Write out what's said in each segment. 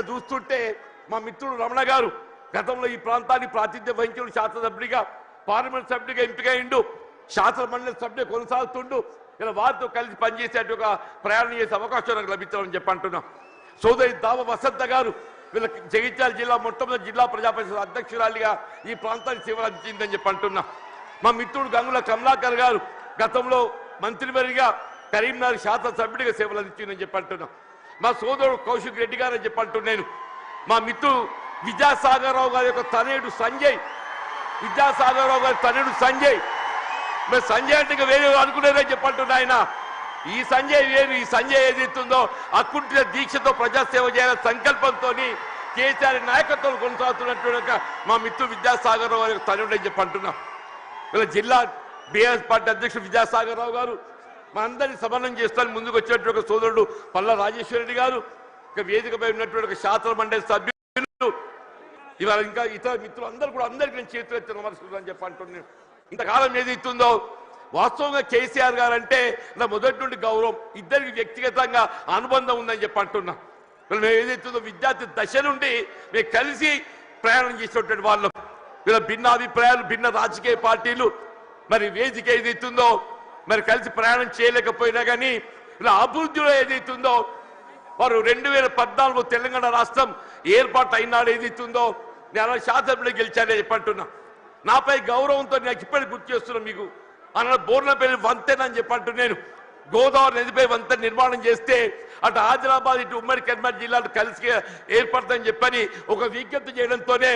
ఇక చూస్తుంటే మా మిత్రుడు రమణ గారు గతంలో ఈ ప్రాంతానికి ప్రాతినిధ్యం వహించిన శాసనసభ్యుడిగా పార్లమెంట్ సభ్యుడిగా ఎంపికైండు, శాసన మండలి సభ్యుడు కొనసాగుతుండు. ఇలా వారితో కలిసి పనిచేసేట ఒక ప్రయాణం చేసే అవకాశం నాకు లభించాలని చెప్పి అంటున్నాం. సోదరి దావ వసంత గారు వీళ్ళకి జగిత్యాల జిల్లా మొట్టమొదటి జిల్లా ప్రజా పరిషత్ అధ్యక్షురాలిగా ఈ ప్రాంతానికి సేవలు అందించిందని చెప్పి అంటున్నాం. మా మిత్రుడు గంగుల కమలాకర్ గారు గతంలో మంత్రివర్గిగా కరీంనగర్ శాసనసభ్యుడిగా సేవలు అందించిందని చెప్పి అంటున్నాం. మా సోదరుడు కౌశిక్ రెడ్డి గారు అని చెప్పి అంటున్నాను. మా మిత్రుడు విద్యాసాగరరావు గారి యొక్క తనయుడు సంజయ్, విద్యాసాగరరావు గారి తనయుడు సంజయ్, మరి సంజయ్ అంటే వేరే అనుకునేదని చెప్పంటున్నా. ఆయన ఈ సంజయ్ వేరు, ఈ సంజయ్ ఏదైతుందో అకుంఠిత దీక్షతో ప్రజాసేవ చేయాలనే సంకల్పంతో కేసీఆర్ నాయకత్వం కొనసాగుతున్నట్టు మా మిత్రుడు విద్యాసాగరరావు గారి తనయుడు అని చెప్పంటున్నాం. వీళ్ళ జిల్లా బీఆర్ఎస్ పార్టీ అధ్యక్షుడు విద్యాసాగరరావు గారు మా అందరినీ సమన్వయం చేస్తాను ముందుకు వచ్చినటువంటి ఒక సోదరుడు పల్లా రాజేశ్వరరెడ్డి గారు, ఇక వేదికపై ఉన్నటువంటి ఒక శాసన మండలి సభ్యులు, ఇవాళ ఇంకా ఇతర మిత్రులు అందరూ కూడా అందరికీ నేను చేతులెత్తి నమస్కరిస్తాను చెప్పి అంటున్నాను. ఇంతకాలం ఏదైతుందో వాస్తవంగా కేసీఆర్ గారు అంటే నా మొదటి నుండి గౌరవం, ఇద్దరికి వ్యక్తిగతంగా అనుబంధం ఉందని చెప్పి అంటున్నా. మేము ఏదైతుందో విద్యార్థి దశ నుండి మేము కలిసి ప్రయాణం చేసినటువంటి వాళ్ళం. వీళ్ళ భిన్న అభిప్రాయాలు, భిన్న రాజకీయ పార్టీలు, మరి వేదిక ఏదైతుందో మరి కలిసి ప్రయాణం చేయలేకపోయినా కానీ ఇలా అభివృద్ధిలో ఏదైతుందో వారు 2014 తెలంగాణ రాష్ట్రం ఏర్పాటు అయినాడు ఏదైతుందో నేను శాసనసభ్యులు గెలిచానని చెప్పంటున్నా. నాపై గౌరవంతో నాకు ఇప్పటికి గుర్తు చేస్తున్నాను. మీకు అన్న బోర్లపల్లి వంతెన అని చెప్పంటు నేను గోదావరి నదిపై వంతెన నిర్మాణం చేస్తే అటు ఆదిలాబాద్ ఇటు ఉమ్మడి కరీంనగర్ జిల్లాలు కలిసి ఏర్పడతాయని చెప్పని ఒక విజ్ఞప్తి చేయడంతోనే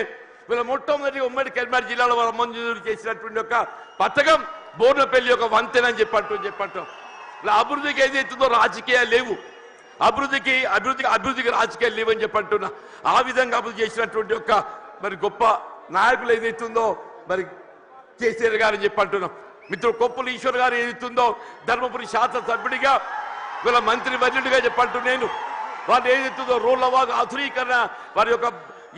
వీళ్ళ మొట్టమొదటి ఉమ్మడి కరీంనగర్ జిల్లాలో వాళ్ళు మంజూరు చేసినటువంటి ఒక పథకం బోర్లపల్లి యొక్క వంతెన అని చెప్పంటాం. ఇలా అభివృద్ధికి ఏదైతుందో రాజకీయాలు లేవు, అభివృద్ధికి రాజకీయాలు లేవని చెప్పంటున్నా. ఆ విధంగా అభివృద్ధి చేసినటువంటి ఒక మరి గొప్ప నాయకులు ఏదైతుందో మరి కేసీఆర్ గారు అని చెప్పంటున్నాం. మిత్రుడు కొప్పుల ఈశ్వర్ గారు ఏదైతుందో ధర్మపురి శాసనసభ్యుడిగా వీళ్ళ మంత్రి వర్యుడిగా చెప్పంటున్నాను. వాళ్ళు ఏదైతుందో రోడ్ల వాగు ఆధునీకరణ వారి యొక్క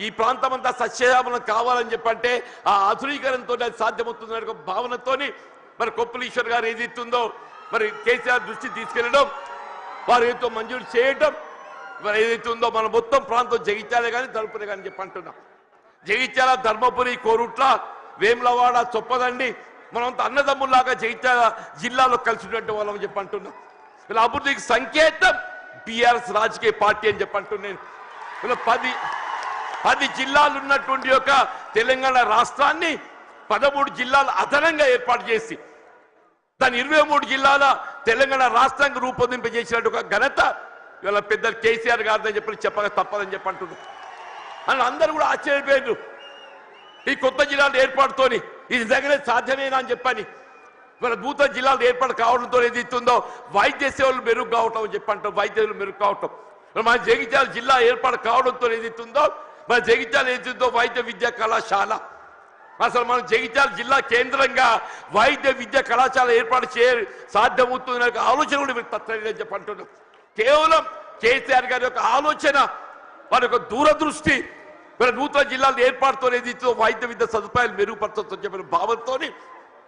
ఈ ప్రాంతం అంతా సస్యశ్యామలం కావాలని చెప్పంటే ఆ ఆధునీకరణతో అది సాధ్యమవుతుందనే భావనతో మరి కొప్పుల ఈశ్వర్ గారు ఏదైతుందో మరి కేసీఆర్ దృష్టి తీసుకెళ్లడం, వారు ఏదో మంజూరు చేయడం, మరి ఏదైతే ఉందో మన మొత్తం ప్రాంతం జగిత్యాలే కానీ ధర్మపురి కానీ చెప్పంటున్నాం. జగిత్యాల, ధర్మపురి, కోరుట్ల, వేములవాడ, చొప్పదండి మనంతా అన్నదమ్ముల్లాగా జగిత్యాల జిల్లాలో కలిసినటువంటి వాళ్ళని చెప్పంటున్నాం. ఇలా అభివృద్ధికి సంకేతం బీఆర్ఎస్ రాజకీయ పార్టీ అని చెప్పంటున్నాను. ఇలా 10 జిల్లాలు ఉన్నటువంటి యొక్క తెలంగాణ రాష్ట్రాన్ని 13 జిల్లాలు అదనంగా ఏర్పాటు చేసి దాని 23 జిల్లాల తెలంగాణ రాష్ట్రానికి రూపొందింపజేసినట్టు ఒక ఘనత ఇవాళ పెద్ద కేసీఆర్ గారిని చెప్పక తప్పదని చెప్పంటున్నారు. అని అందరూ కూడా ఆశ్చర్యపోయారు. ఈ కొత్త జిల్లాల ఏర్పాటుతోని ఇది దగ్గరే సాధ్యమేనా అని చెప్పని ఇవాళ నూతన జిల్లాలు ఏర్పాటు కావడంతో ఏదైతుందో వైద్య సేవలు మెరుగు కావటం అని చెప్పంటాం. వైద్య సేవలు మెరుగు కావటం మన జగిత్యాల జిల్లా ఏర్పాటు కావడంతో ఏదైతుందో మన జగిత్యాల ఏదైతుందో వైద్య విద్యా కళాశాల, అసలు మనం జగిత్యాల జిల్లా కేంద్రంగా వైద్య విద్యా కళాశాల ఏర్పాటు సాధ్యమవుతుందనే ఆలోచన కూడా మీరు తప్పని చెప్పంటున్నాం. కేవలం కేసీఆర్ గారి యొక్క ఆలోచన, వారి యొక్క దూరదృష్టి, వీళ్ళ నూతన జిల్లాలు ఏర్పాటుతో ఏదైతే వైద్య విద్య సదుపాయాలు మెరుగుపరచొచ్చని చెప్పిన భావంతో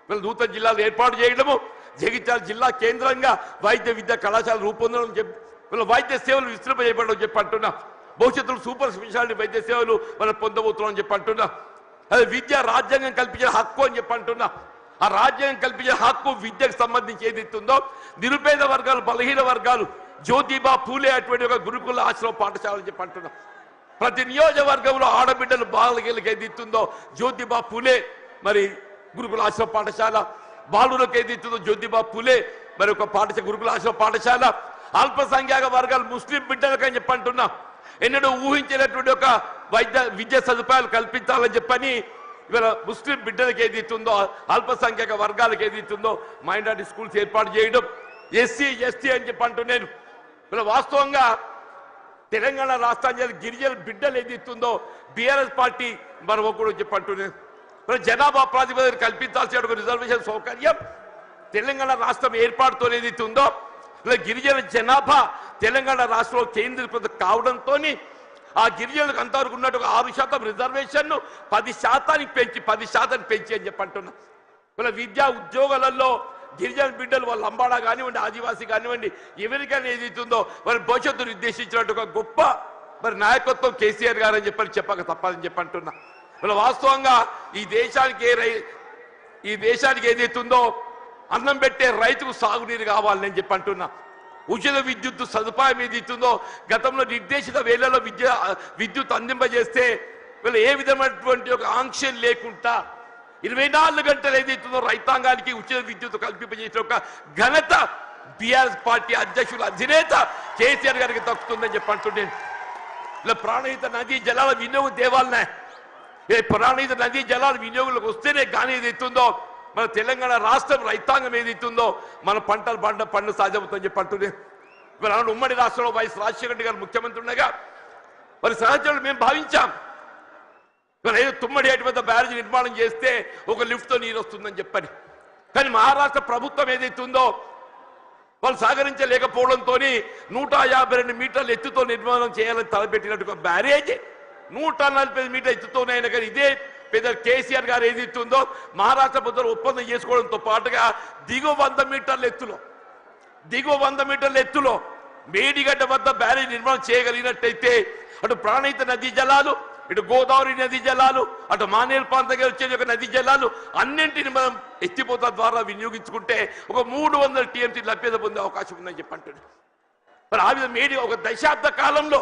వీళ్ళ నూతన జిల్లాలు ఏర్పాటు చేయడము, జగిత్యాల జిల్లా కేంద్రంగా వైద్య విద్యా కళాశాల రూపొందడం, వీళ్ళ వైద్య సేవలు విస్తృంపజేయబడడం చెప్పంటున్నా. భవిష్యత్తులో సూపర్ స్పెషాలిటీ వైద్య సేవలు మనం పొందబోతున్నాం అని చెప్పంటున్నా. అదే విద్య రాజ్యాంగం కల్పించిన హక్కు అని చెప్పంటున్నా. ఆ రాజ్యాంగం కల్పించిన హక్కు విద్యకు సంబంధించి ఏదైతుందో నిరుపేద వర్గాలు, బలహీన వర్గాలు, జ్యోతిబా పూలే అటువంటి ఒక గురుకుల ఆశ్రమ పాఠశాల అని చెప్పంటున్నా. ప్రతి నియోజకవర్గంలో ఆడబిడ్డలు బాలకి ఏదైతుందో జ్యోతిబా పూలే మరి గురుకుల ఆశ్రమ పాఠశాల, బాలులకు ఏదైతుందో జ్యోతిబా పూలే మరి ఒక పాఠశాల గురుకుల ఆశ్రమ పాఠశాల, అల్పసంఖ్యాక వర్గాలు ముస్లిం బిడ్డలకు అని చెప్పంటున్నా. ఎన్నడూ ఊహించినటువంటి ఒక విద్యా సదుపాయాలు కల్పించాలని చెప్పని ఇవాళ ముస్లిం బిడ్డలకు ఏదైతుందో అల్పసంఖ్యాక వర్గాలకు ఏదైతుందో మైనారిటీ స్కూల్స్ ఏర్పాటు చేయడం, ఎస్సీ ఎస్టీ అని చెప్పంటున్నాను. ఇలా వాస్తవంగా తెలంగాణ రాష్ట్రానికి గిరిజన బిడ్డలు ఏదైతుందో బీఆర్ఎస్ పార్టీ మనం కూడా చెప్పంటున్నాను. జనాభా ప్రాతిపదికన కల్పించాల్సిన రిజర్వేషన్ సౌకర్యం తెలంగాణ రాష్ట్రం ఏర్పాటుతో ఏదైతుందో ఇలా గిరిజన జనాభా తెలంగాణ రాష్ట్రంలో కేంద్రీకృతం కావడంతో ఆ గిరిజనులకు అంతవరకు ఉన్నట్టు 6% రిజర్వేషన్ 10% పెంచి అని చెప్పంటున్నా. ఇలా విద్యా ఉద్యోగాలలో గిరిజన బిడ్డలు వాళ్ళ లంబాడా కానివ్వండి, ఆదివాసీ కానివ్వండి, ఎవరికైనా ఏదైతుందో వాళ్ళ భవిష్యత్తును నిర్దేశించినట్టు ఒక గొప్ప మరి నాయకత్వం కేసీఆర్ గారు అని చెప్పక తప్పదని చెప్పంటున్నా. మరి వాస్తవంగా ఈ దేశానికి ఏదైతుందో అన్నం పెట్టే రైతుకు సాగునీరు కావాలని చెప్పంటున్నా. ఉచిత విద్యుత్ సదుపాయం ఏదైతుందో గతంలో నిర్దేశిత వేళల్లో విద్యుత్ అందింపజేస్తే వీళ్ళు ఏ విధమైనటువంటి ఒక ఆంక్షలు లేకుండా 24 గంటలు ఏదైతుందో రైతాంగానికి ఉచిత విద్యుత్ కల్పింపజేసిన ఒక ఘనత బీఆర్ఎస్ పార్టీ అధ్యక్షుల అధినేత కేసీఆర్ గారికి దక్కుతుందని చెప్పంటున్నాను. ఇలా ప్రాణహిత నదీ జలాల వినియోగం తేవాలనే, ప్రాణహిత నదీ జలాల వినియోగంలోకి వస్తేనే కానీ ఏదైతుందో మన తెలంగాణ రాష్ట్రం రైతాంగం ఏదైతుందో మన పంటలు పండు సాధ్యమవుతుందని చెప్పంటున్నాను. మరి ఉమ్మడి రాష్ట్రంలో వైఎస్ రాజశేఖర రెడ్డి గారు ముఖ్యమంత్రి ఉండగా మరి సహచరులు మేము భావించాం మరి తుమ్మడి ఏటి వద్ద బ్యారేజ్ నిర్మాణం చేస్తే ఒక లిఫ్ట్తో నీరు వస్తుందని చెప్పని. కానీ మహారాష్ట్ర ప్రభుత్వం ఏదైతుందో వాళ్ళు సహకరించలేకపోవడంతో 152 మీటర్ల ఎత్తుతో నిర్మాణం చేయాలని తలపెట్టినట్టు బ్యారేజ్ 145 మీటర్ల ఎత్తుతోనైనా కానీ ఇదే పెద్ద కేసీఆర్ గారు ఏదైతుందో మహారాష్ట్ర ప్రభుత్వం ఒప్పందం చేసుకోవడంతో పాటుగా దిగువ 100 మీటర్ల ఎత్తులో మేడిగడ్డ వద్ద బ్యారేజ్ నిర్మాణం చేయగలిగినట్టయితే అటు ప్రాణహిత నదీ జలాలు, ఇటు గోదావరి నదీ జలాలు, అటు మానేరు ప్రాంతంగా వచ్చే నదీ జలాలు అన్నింటిని మనం ఎత్తిపోత ద్వారా వినియోగించుకుంటే ఒక 300 టీఎంసీ లభ్యత పొందే అవకాశం ఉందని చెప్పంటున్నాడు. మరి ఆ విధంగా ఒక దశాబ్ద కాలంలో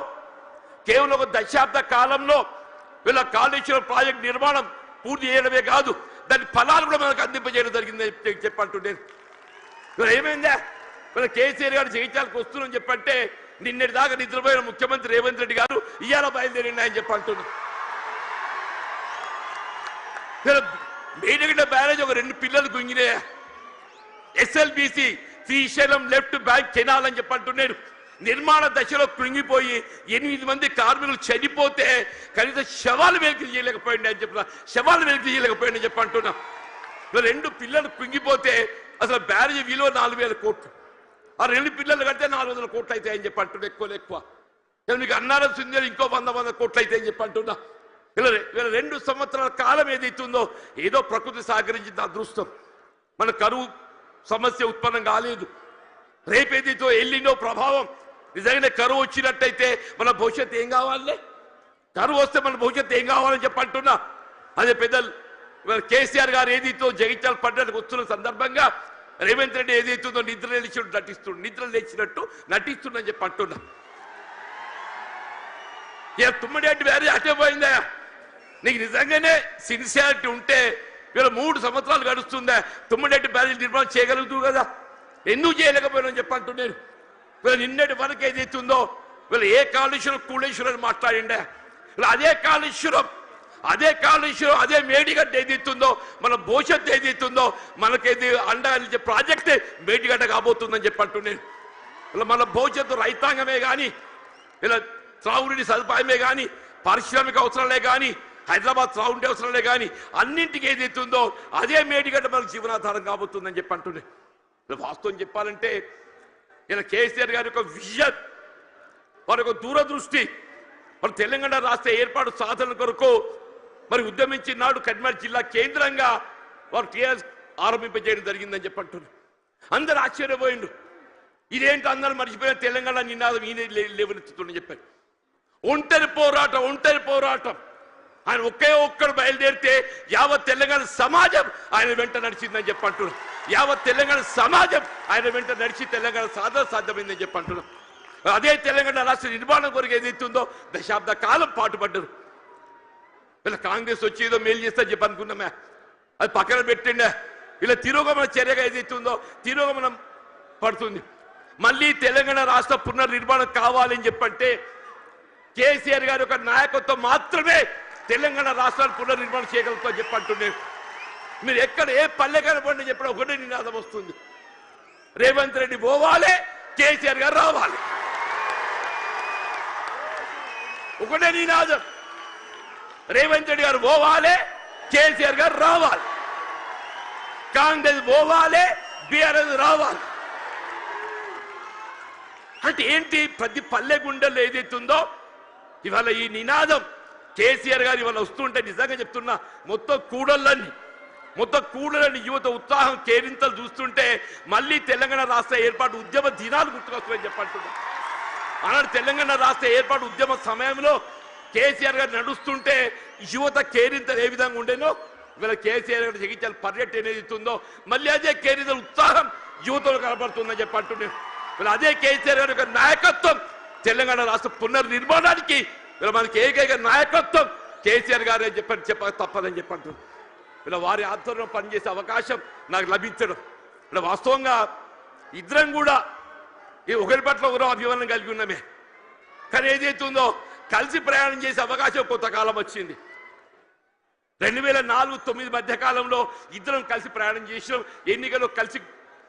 కేవలం ఒక దశాబ్ద కాలంలో వీళ్ళ కాళేశ్వరం ప్రాజెక్ట్ నిర్మాణం పూర్తి చేయడమే కాదు దాని ఫలాలు కూడా మనకు అందింపజేయడం జరిగిందని చెప్పంటున్నాను. మరి ఏమైందా వీళ్ళ కేసీఆర్ గారు జయించాలకు వస్తున్నారని చెప్పంటే నిన్నటి దాకా నిద్రపోయిన ముఖ్యమంత్రి రేవంత్ రెడ్డి గారు ఇవాళ బయలుదేరిండి అని చెప్పంటున్నారు. మేడిగడ్డ బ్యారేజ్ ఒక 2 పిల్లలు గుంగినే SLBC Srisailam left bank canal అని చెప్పంటున్నాడు. నిర్మాణ దశలో కృంగిపోయి 8 మంది కార్మికులు చనిపోతే కనీసం శవాలు వెలికి చేయలేకపోయింది అని చెప్తున్నా. శవాలు వెలికి చేయలేకపోయింది అని చెప్పంటున్నా. 2 పిల్లలు కృంగిపోతే అసలు బ్యారేజ్ విలువ 4000 కోట్లు. ఆ 2 పిల్లలు కడితే 400 కోట్లు అయితే అని చెప్పంటున్నా. ఎక్కువ మీకు అన్నారం సుందర ఇంకో 100 కోట్లు అయితే అని చెప్పంటున్నా. ఇలా 2 సంవత్సరాల కాలం ఏదైతుందో ఏదో ప్రకృతి సహకరించింది అదృష్టం. మన కరువు సమస్య ఉత్పన్నం కాలేదు. రేపేదైతే ఎల్లినో ప్రభావం నిజంగానే కరువు వచ్చినట్టయితే మన భవిష్యత్తు ఏం కావాలి? కరువు వస్తే మన భవిష్యత్తు ఏం కావాలని చెప్పంటున్నా. అదే పెద్దలు కేసీఆర్ గారు ఏదైతే జగిత్యాల పడ్డానికి వస్తున్న సందర్భంగా రేవంత్ రెడ్డి ఏదైతుందో నిద్ర లేచినట్టు నటిస్తుందని చెప్పి అంటున్నా. ఇక తుమ్మడి బ్యారేజ్ అటే పోయిందా? నీకు నిజంగానే సిన్సియారిటీ ఉంటే వీళ్ళ 3 సంవత్సరాలు గడుస్తుందా తుమ్మడి బ్యారేజ్ నిర్మాణం చేయగలుగుతూ కదా, ఎందుకు చేయలేకపోయినా చెప్పంటున్నాను. వీళ్ళు నిన్నటి వరకు ఏదైతుందో వీళ్ళు ఏ కాళేశ్వరం కూళేశ్వరం అని మాట్లాడిండే అదే కాళేశ్వరం అదే మేడిగడ్డ ఏదైతుందో మన భవిష్యత్తు ఏదైతుందో మనకేది అండగా ప్రాజెక్టే మేడిగడ్డ కాబోతుందని చెప్పంటున్నాను. ఇలా మన భవిష్యత్తు రైతాంగమే కానీ ఇలా త్రాగునీటి సదుపాయమే కానీ పారిశ్రామిక అవసరాలే కానీ హైదరాబాద్ త్రాగునీటి అవసరాలే కానీ అన్నింటికి ఏదైతుందో అదే మేడిగడ్డ మనకు జీవనాధారం కాబోతుందని చెప్పంటున్నాను. వాస్తవం చెప్పాలంటే ఇలా కేసీఆర్ గారి యొక్క విజన్, వారి యొక్క దూరదృష్టి, మరి తెలంగాణ రాష్ట్ర ఏర్పాటు సాధన కొరకు మరి ఉద్యమించినాడు కరీంనగర్ జిల్లా కేంద్రంగా వారు టీఆర్ఎస్ ఆరంభింపజేయడం జరిగిందని చెప్పంటున్నారు. అందరు ఆశ్చర్యపోయిండు. ఇదేంటి అందరూ మర్చిపోయిన తెలంగాణ నినాదం ఈయన లేవనెత్తుతుందని చెప్పారు. ఒంటరి పోరాటం ఆయన ఒక్కడు బయలుదేరితే యావత్ తెలంగాణ సమాజం ఆయన వెంట నడిచిందని చెప్పంటున్నారు. యావత్ తెలంగాణ సమాజం ఆయన వెంట నడిచి తెలంగాణ సాధన సాధ్యమైందని చెప్పంటున్నారు. అదే తెలంగాణ రాష్ట్ర నిర్మాణం కొరకు ఏదైతుందో దశాబ్ద కాలం పాటుపడ్డారు. ఇలా కాంగ్రెస్ వచ్చి ఏదో మేలు చేస్తా చెప్పి అనుకున్నామే, అది పక్కన పెట్టిండే. ఇలా తిరోగమన చర్యగా ఏదైతుందో తిరోగమనం పడుతుంది. మళ్ళీ తెలంగాణ రాష్ట్ర పునర్నిర్మాణం కావాలని చెప్పంటే కేసీఆర్ గారి యొక్క నాయకత్వం మాత్రమే తెలంగాణ రాష్ట్రాన్ని పునర్నిర్మాణం చేయగలుగుతామని చెప్పంటున్నాను. మీరు ఎక్కడ ఏ పల్లె కనపడి చెప్పిన ఒకటే నినాదం వస్తుంది, రేవంత్ రెడ్డి పోవాలి, కేసీఆర్ గారు రావాలి. ఒకటే నినాదం, రేవంత్ రెడ్డి గారు పోవాలి, కేసీఆర్ గారు రావాలి. కాంగ్రెస్ పోవాలి, బీఆర్ఎస్ రావాలి. అంటే ఏంటి? ప్రతి పల్లె గుండెల్లో ఏదైతుందో ఇవాళ ఈ నినాదం కేసీఆర్ గారు ఇవాళ వస్తుంటే నిజంగా చెప్తున్నా మొత్తం కూడలని యువత ఉత్సాహం కేరింతలు చూస్తుంటే మళ్ళీ తెలంగాణ రాష్ట్ర ఏర్పాటు ఉద్యమ దినాలు గుర్తుకొస్తున్నాయని చెప్పంటున్నా. ఆనాడు తెలంగాణ రాష్ట్ర ఏర్పాటు ఉద్యమ సమయంలో కేసీఆర్ గారు నడుస్తుంటే యువత కేరింతలు ఏ విధంగా ఉండేనో ఇవాళ కేసీఆర్ గారు జగిత్యాల పర్యటన ఏదైతుందో మళ్ళీ అదే కేరింతల ఉత్సాహం యువతలో కనబడుతుందని చెప్పంటున్నాను. వీళ్ళు అదే కేసీఆర్ గారి యొక్క నాయకత్వం తెలంగాణ రాష్ట్ర పునర్నిర్మాణానికి వీళ్ళ మనకి ఏకైక నాయకత్వం కేసీఆర్ గారు చెప్పక తప్పదని చెప్పంటున్నాను. వీళ్ళ వారి ఆధ్వర్యంలో పనిచేసే అవకాశం నాకు లభించడం ఇలా వాస్తవంగా ఇద్దరం కూడా ఈ ఒకరి పట్ల ఒకరో అభిమానం కలిగి ఉన్నామే. కానీ ఏదైతుందో కలిసి ప్రయాణం చేసే అవకాశం కొంతకాలం వచ్చింది. 2004-2009 మధ్య కాలంలో ఇద్దరం కలిసి ప్రయాణం చేసినాం, ఎన్నికల్లో కలిసి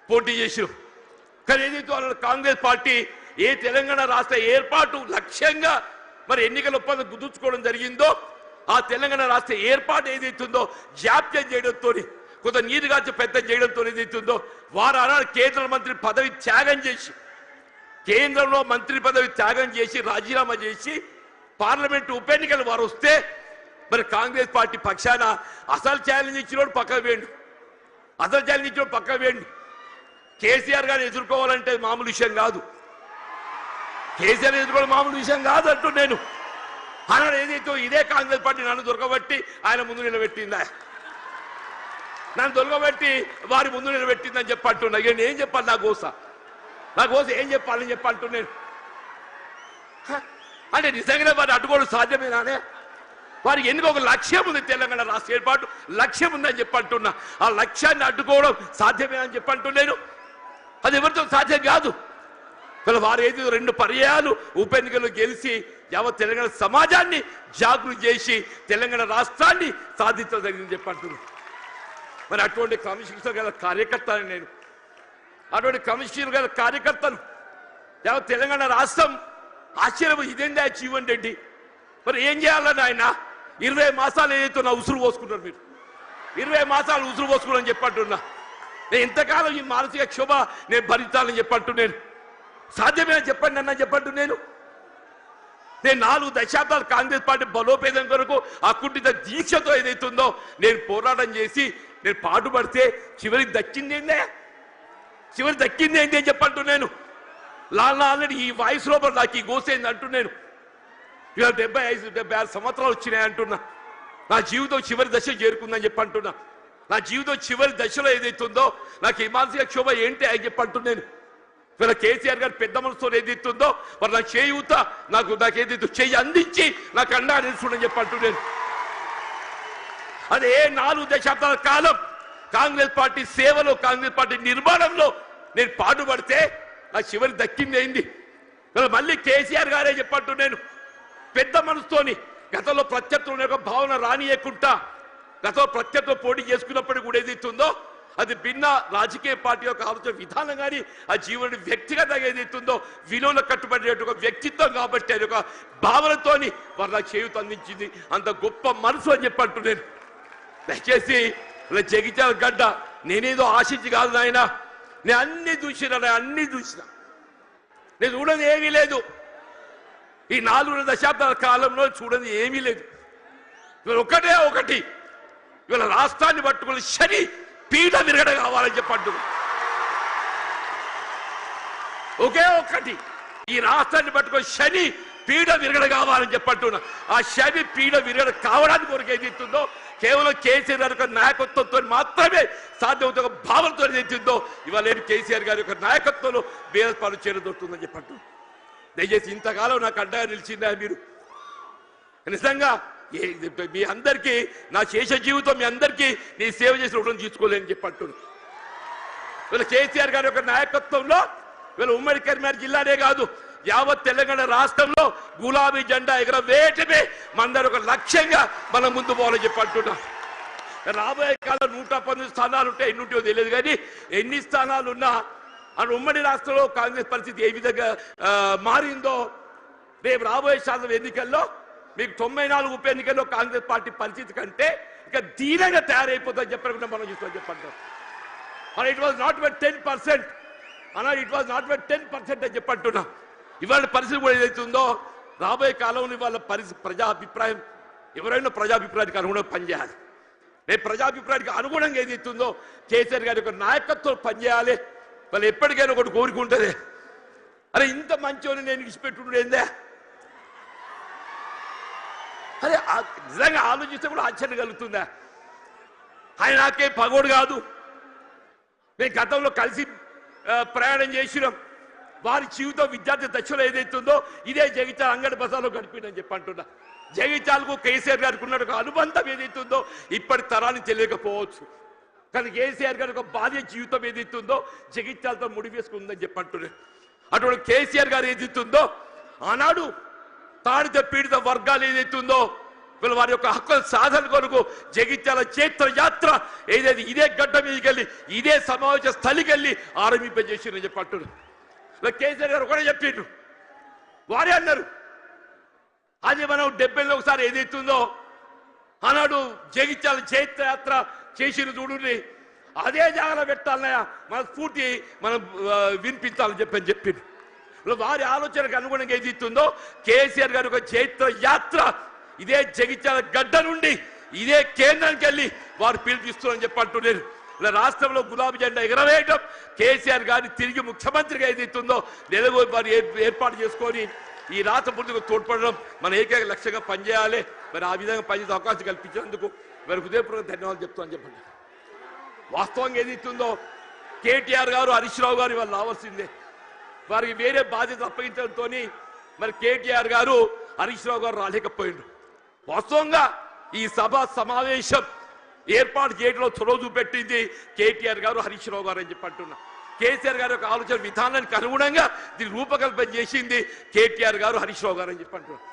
పోటీ చేసినాం. కానీ ఏదైతే వాళ్ళ కాంగ్రెస్ పార్టీ ఏ తెలంగాణ రాష్ట్ర ఏర్పాటు లక్ష్యంగా మరి ఎన్నికల ఒప్పందం కుదుర్చుకోవడం జరిగిందో ఆ తెలంగాణ రాష్ట్ర ఏర్పాటు ఏదైతుందో జాప్యం చేయడంతో కొంత నీరుగార్చి పెద్ద చేయడంతో ఏదైతుందో వారు అనాడు కేంద్ర మంత్రి పదవి త్యాగం చేసి కేంద్రంలో మంత్రి పదవి త్యాగం చేసి రాజీనామా చేసి పార్లమెంటు ఉప ఎన్నికలు వారు వస్తే మరి కాంగ్రెస్ పార్టీ పక్షాన అసలు ఛాలెంజ్ ఇచ్చినోడు పక్కకు వేయండి, అసలు ఛాలెంజ్ ఇచ్చినోడు పక్కకు వేయండి. కేసీఆర్ గారిని ఎదుర్కోవాలంటే మామూలు విషయం కాదు, కేసీఆర్ ఎదుర్కోవడం మామూలు విషయం కాదు అంటూ నేను అన్నాడు. ఏదైతే ఇదే కాంగ్రెస్ పార్టీ నన్ను దొరకబట్టి ఆయన ముందు నిలబెట్టిందా, నన్ను దొరకబెట్టి వారి ముందు నిలబెట్టిందని చెప్పంటున్నా. ఇక ఏం చెప్పాలి నా కోస ఏం చెప్పాలని చెప్పంటూ నేను అంటే నిజంగానే వారిని అడ్డుకోవడం సాధ్యమేనానే? వారికి ఎందుకు ఒక లక్ష్యం ఉంది, తెలంగాణ రాష్ట్ర ఏర్పాటు లక్ష్యం ఉందని చెప్పంటున్నా. ఆ లక్ష్యాన్ని అడ్డుకోవడం సాధ్యమేనని చెప్పంటూ నేను అది ఎవరితో సాధ్యం కాదు. వారు ఏది 2 పర్యాయాలు ఉప ఎన్నికల్లో గెలిచి యావత్ తెలంగాణ సమాజాన్ని జాగృతి చేసి తెలంగాణ రాష్ట్రాన్ని సాధించడం జరిగిందని చెప్పంటున్నాను. మరి అటువంటి క్రమశిక్షణ గల కార్యకర్తలు నేను, అటువంటి క్రమశిక్షణ గల కార్యకర్తలు యావత్ తెలంగాణ రాష్ట్రం ఆశ్చర్యం ఇదేందా జీవన్ రెడ్డి మరి ఏం చేయాలని ఆయన 20 మాసాలు ఏదైతే నా ఉసురు పోసుకున్నారు, మీరు 20 మాసాలు ఉసురు పోసుకున్నారని చెప్పంటున్నా. నేను ఇంతకాలం ఈ మానసిక క్షోభ నేను భరించాలని చెప్పంటూ నేను సాధ్యమేనా చెప్పండి అన్న చెప్పంటూ నేను 4 దశాబ్దాలు కాంగ్రెస్ పార్టీ బలోపేతం కొరకు అకుంఠిత దీక్షతో ఏదైతుందో నేను పోరాటం చేసి నేను పాటుపడితే చివరికి దక్కింది ఏంటి అని చెప్పంటూ నేను ఆల్రెడీ ఈ వాయిస్ లోపల నాకు ఈ గోసేంది అంటూ నేను ఇవాళ 75-76 సంవత్సరాలు వచ్చినాయి అంటున్నా. నా జీవితం చివరి దశ చేరుకుందని చెప్పంటున్నా. నా జీవితం చివరి దశలో ఏదైతుందో నాకు ఈ మానసిక క్షోభ ఏంటి అని చెప్పంటూ నేను ఇవాళ కేసీఆర్ గారు పెద్ద మనసుతో ఏదైతుందో మరి నా చేయూత నాకేదైతే చెయ్యి అందించి నాకు అండా నిలుచుండని చెప్పంటూ నేను అదే 4 దశాబ్దాల కాలం కాంగ్రెస్ పార్టీ సేవలో కాంగ్రెస్ పార్టీ నిర్మాణంలో నేను పాటుపడితే నా చివరి దక్కింది అయింది. మళ్ళీ కేసీఆర్ గారే చెప్పంటూ నేను పెద్ద మనసుతోని గతంలో ప్రత్యర్థుల యొక్క భావన రానియకుండా గతంలో ప్రత్యర్థులు పోటీ చేసుకున్నప్పటికీ కూడా ఏదైతుందో అది భిన్న రాజకీయ పార్టీ యొక్క ఆలోచన విధానం కానీ ఆ జీవన వ్యక్తిగతంగా ఏదైతుందో విలువలు కట్టుబడే ఒక వ్యక్తిత్వం కాబట్టి అది ఒక భావనతోని వారు నాకు చేయూత అందించింది. అంత గొప్ప మనసు అని చెప్పంటూ నేను దయచేసి ఇలా జగిత్యాల గడ్డ నేనేదో ఆశించి కాదు నాయన, నేను అన్ని చూసిన నేను చూడని ఏమీ లేదు. ఈ 4 దశాబ్దాల కాలంలో చూడని ఏమీ లేదు. ఇవాళ ఒకటి ఇవాళ రాష్ట్రాన్ని పట్టుకుని శని పీఠ విరగడ కావాలని చెప్పంటు ఒకే ఒకటి ఈ రాష్ట్రాన్ని పట్టుకొని శని పీఠ విరగడ కావాలని చెప్పంటున్నా. ఆ శని పీఠ విరగడ కావడానికి కొరకు ఏదైతుందో కేవలం కేసీఆర్ గారి యొక్క నాయకత్వంతో మాత్రమే సాధ్యమవుతుంది. ఒక భావనతో ఏదైతుందో ఇవాళ కేసీఆర్ గారి యొక్క నాయకత్వంలో బీఆర్ఎస్ పార్టీ చేరదొరుకుతుందని చెప్పంటు దయచేసి ఇంతకాలం నాకు అడ్డగా నిలిచిందా మీరు? నిజంగా మీ అందరికీ నా శేష జీవితం మీ అందరికీ నీ సేవ చేసి రుణం తీసుకోలేని చెప్పంటున్నాను. వీళ్ళ కేసీఆర్ గారి యొక్క నాయకత్వంలో వీళ్ళ ఉమ్మడి కరీంనగర్ జిల్లానే కాదు యావత్ తెలంగాణ రాష్ట్రంలో గులాబీ జెండా ఎగరవేయటమే మనందరూ ఒక లక్ష్యంగా మనం ముందు పోవాలని చెప్పంటున్నాం. రాబోయే కాలం 119 స్థానాలు ఉంటాయి, ఎన్ని ఉంటాయో తెలియదు కానీ ఎన్ని స్థానాలు ఉన్నా అని ఉమ్మడి రాష్ట్రంలో కాంగ్రెస్ పరిస్థితి ఏ విధంగా మారిందో రేపు రాబోయే శాసన ఎన్నికల్లో మీకు 94 ఉప ఎన్నికల్లో కాంగ్రెస్ పార్టీ పరిస్థితి కంటే ఇక దీనంగా తయారైపోతుందని చెప్పకుండా మనం చూస్తామని చెప్పంటాం. అలా ఇట్ వాజ్ నాట్ బట్ 10% అన్నాడు, ఇట్ వాజ్ నాట్ బట్ 10% అని చెప్పంటున్నా. ఇవాళ పరిస్థితి కూడా ఏదైతుందో రాబోయే కాలంలో ఇవాళ ప్రజాభిప్రాయం ఎవరైనా ప్రజాభిప్రాయానికి అనుగుణంగా పనిచేయాలి. రేపు ప్రజాభిప్రాయానికి అనుగుణంగా ఏదైతుందో కేసీఆర్ గారి యొక్క నాయకత్వం పనిచేయాలి. వాళ్ళు ఎప్పటికైనా ఒకటి కోరిక ఉంటుంది, అరే ఇంత మంచోని నేను విడిచిపెట్టుడు ఏందే? అరే నిజంగా ఆలోచిస్తే కూడా ఆశ్చర్యం కలుగుతుందా? ఆయన నాకేం పగోడు కాదు. నేను గతంలో కలిసి ప్రయాణం చేసినాం. వారి జీవితం విద్యార్థి దశలో ఏదైతుందో ఇదే జగిత్యాల అంగడి బజార్లో గడిపిందని చెప్పి అంటున్నా. జగిత్యాలకు కేసీఆర్ గారికి ఉన్న ఒక అనుబంధం ఏదైతుందో ఇప్పటి తరాన్ని తెలియకపోవచ్చు, కానీ కేసీఆర్ గారి ఒక బాల్య జీవితం ఏదైతుందో జగిత్యాలతో ముడివేసుకుందని చెప్పి అంటున్నారు. అటువంటి కేసీఆర్ గారు ఏదైతుందో ఆనాడు తాడిత పీడిత వర్గాలు ఏదైతుందో వీళ్ళు వారి యొక్క హక్కుల సాధన కొరకు జగిత్యాల చైత్ర యాత్ర ఏదైతే ఇదే గడ్డ మీదకి వెళ్ళి ఇదే సమావేశ స్థలికి వెళ్ళి ఆరంభింపజేసిందని చెప్పి అంటున్నారు. కేసీఆర్ గారు ఒకటే చెప్పిండ్రు, వారే అన్నారు అది మనం 70లో ఒకసారి ఏదైతుందో ఆనాడు జగిత్యాల చైత్ర యాత్ర చేసిన చూడండి, అదే జాగ్రత్త పెట్టాలన్నయ్య, మన స్ఫూర్తి మనం వినిపించాలని చెప్పిండ్రు. వారి ఆలోచనకు అనుగుణంగా ఏదైతుందో కేసీఆర్ గారి ఒక చైత్ర యాత్ర ఇదే జగిత్యాల గడ్డ నుండి ఇదే కేంద్రానికి వెళ్ళి వారు పిలిపిస్తున్నారని చెప్పి అంటున్నారు. ఇలా రాష్ట్రంలో గులాబీ జెండా ఎగరవేయటం, కేసీఆర్ గారిని తిరిగి ముఖ్యమంత్రిగా ఏదైతుందో నెలగొని వారు ఏర్పాటు చేసుకొని ఈ రాష్ట్ర పూర్తిగా తోడ్పడడం మన ఏకైక లక్ష్యంగా పనిచేయాలి. మరి ఆ విధంగా పనిచేసే అవకాశం కల్పించినందుకు మరి హృదయపూర్వక ధన్యవాదాలు చెప్తామని చెప్పండి. వాస్తవంగా ఏదైతుందో కేటీఆర్ గారు హరీష్ రావు గారు వాళ్ళు రావాల్సిందే, వారికి వేరే బాధ్యత అప్పగించడంతో మరి కేటీఆర్ గారు హరీష్ రావు గారు రాలేకపోయిండ్రు. వాస్తవంగా ఈ సభ సమావేశం ఏర్పాటు చేయడంలో చొరవ చూపెట్టింది కేటీఆర్ గారు హరీష్ రావు గారు అని చెప్పి అంటున్నా. కేసీఆర్ గారి యొక్క ఆలోచన విధానానికి అనుగుణంగా దీన్ని రూపకల్పన చేసింది కేటీఆర్ గారు హరీష్ రావు గారు అని చెప్పి అంటున్నారు.